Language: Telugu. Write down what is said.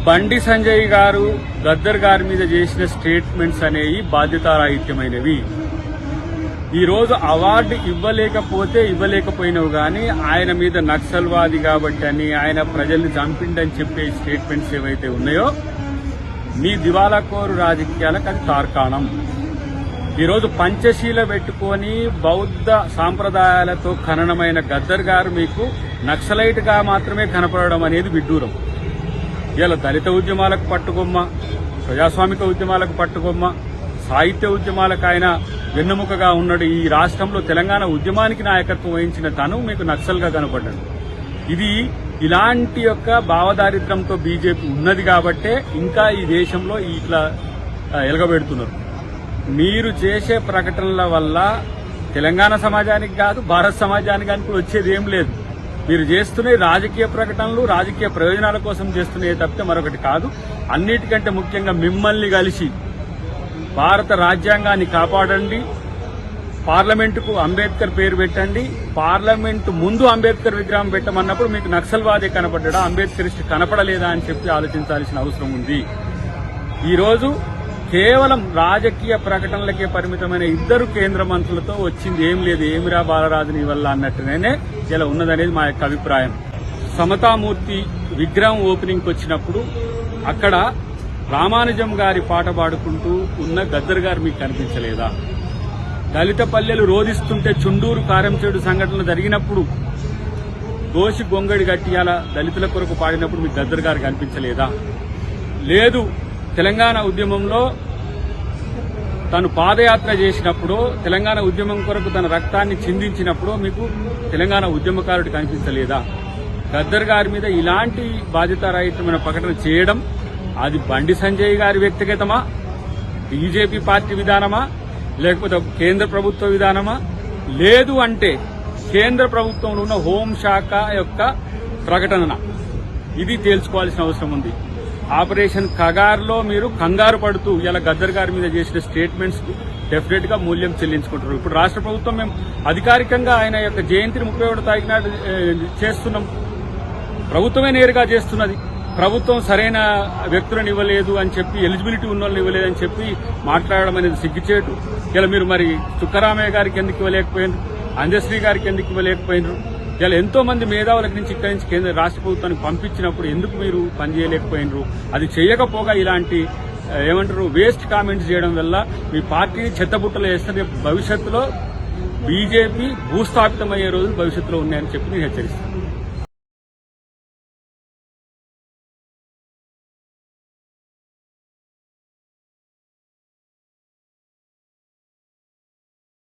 బండి సంజయ్ గారు గద్దర్ గారి మీద చేసిన స్టేట్మెంట్స్ అనేవి బాధ్యతారాహిత్యమైనవి. ఈ రోజు అవార్డు ఇవ్వలేకపోయినవి కానీ ఆయన మీద నక్సల్వాది కాబట్టి అని, ఆయన ప్రజల్ని చంపిండని చెప్పే స్టేట్మెంట్స్ ఏవైతే ఉన్నాయో మీ దివాలాకోరు రాజకీయాలకు అది తార్కాణం. ఈరోజు పంచశీల పెట్టుకొని బౌద్ధ సాంప్రదాయాలతో ఖననమైన గద్దర్ గారు మీకు నక్సలైట్ గా మాత్రమే కనపడడం అనేది విడ్డూరం. ఇలా దళిత ఉద్యమాలకు పట్టుకొమ్మ, ప్రజాస్వామిక ఉద్యమాలకు పట్టుకొమ్మ, సాహిత్య ఉద్యమాలకు ఆయన వెన్నెముకగా ఉన్నాడు. ఈ రాష్ట్రంలో తెలంగాణ ఉద్యమానికి నాయకత్వం వహించిన తను మీకు నక్సల్ గా కనపడ్డాడు. ఇది ఇలాంటి యొక్క భావదారిద్ర్యంతో బీజేపీ ఉన్నది కాబట్టే ఇంకా ఈ దేశంలో ఇట్లా ఎలగబెడుతున్నారు. మీరు చేసే ప్రకటనల వల్ల తెలంగాణ సమాజానికి కాదు, భారత సమాజానికి కానీ వచ్చేది ఏం లేదు. మీరు చేస్తున్న రాజకీయ ప్రకటనలు రాజకీయ ప్రయోజనాల కోసం చేస్తున్నాయి తప్పితే మరొకటి కాదు. అన్నిటికంటే ముఖ్యంగా మిమ్మల్ని కలిసి భారత రాజ్యాంగాన్ని కాపాడండి, పార్లమెంటుకు అంబేద్కర్ పేరు పెట్టండి, పార్లమెంటు ముందు అంబేద్కర్ విగ్రహం పెట్టమన్నప్పుడు మీకు నక్సల్వాదే కనపడ్డా, అంబేద్కరిస్ట్ కనపడలేదా అని చెప్పి ఆలోచించాల్సిన అవసరం ఉంది. ఈరోజు కేవలం రాజకీయ ప్రకటనలకే పరిమితమైన ఇద్దరు కేంద్ర మంత్రులతో వచ్చింది ఏం లేదు, ఏమిరా బాలరాజుని వల్ల అన్నట్టుగానే ఇలా ఉన్నదనేది మా యొక్క అభిప్రాయం. సమతామూర్తి విగ్రహం ఓపెనింగ్కి వచ్చినప్పుడు అక్కడ రామానుజం గారి పాట పాడుకుంటూ ఉన్న గద్దర్ గారు మీకు కనిపించలేదా? దళిత పల్లెలు రోధిస్తుంటే చుండూరు కారంచేడు సంఘటనలు జరిగినప్పుడు దోషి గొంగడి గట్టియాల దళితుల కొరకు పాడినప్పుడు మీకు గద్దర్ గారు కనిపించలేదా? లేదు, తెలంగాణ ఉద్యమంలో తను పాదయాత్ర చేసినప్పుడు, తెలంగాణ ఉద్యమం కొరకు తన రక్తాన్ని చిందించినప్పుడు మీకు తెలంగాణ ఉద్యమకారుడు కనిపించలేదా? గద్దర్ గారి మీద ఇలాంటి బాధ్యతారాహిత్యమైన ప్రకటన చేయడం అది బండి సంజయ్ గారి వ్యక్తిగతమా, బీజేపీ పార్టీ విధానమా, లేకపోతే కేంద్ర ప్రభుత్వ విధానమా? లేదు అంటే కేంద్ర ప్రభుత్వంలో ఉన్న హోంశాఖ యొక్క ప్రకటన ఇది తేల్చుకోవాల్సిన అవసరం ఉంది. ఆపరేషన్ కగార్లో మీరు కంగారు పడుతూ ఇలా గద్దర్ గారి మీద చేసిన స్టేట్మెంట్స్ డెఫినెట్ గా మూల్యం చెల్లించుకుంటారు. ఇప్పుడు రాష్ట్ర ప్రభుత్వం మేము అధికారికంగా ఆయన యొక్క జయంతిని 31వ తారీఖు నాడు చేస్తున్నాం. ప్రభుత్వమే నేరుగా చేస్తున్నది. ప్రభుత్వం సరైన వ్యక్తులను ఇవ్వలేదు అని చెప్పి, ఎలిజిబిలిటీ ఉన్న వాళ్ళని ఇవ్వలేదని చెప్పి మాట్లాడడం అనేది సిగ్గుచేటు. ఇలా మీరు మరి చుక్కరామయ్య గారికి ఎందుకు ఇవ్వలేకపోయినారు, అంజశ్రీ గారికి ఎందుకు ఇవ్వలేకపోయినారు? ఇలా ఎంతో మంది మేధావుల నుంచి ఇక్కడి నుంచి కేంద్ర రాష్ట్ర ప్రభుత్వానికి పంపించినప్పుడు ఎందుకు మీరు పనిచేయలేకపోయినారు? అది చేయకపోగా ఇలాంటి ఏమంటారు వేస్ట్ కామెంట్స్ చేయడం వల్ల మీ పార్టీని చెత్తబుట్టలు వేస్తే భవిష్యత్తులో బీజేపీ భూస్థాపితమయ్యే రోజులు భవిష్యత్తులో ఉన్నాయని చెప్పి నేను హెచ్చరిస్తాను.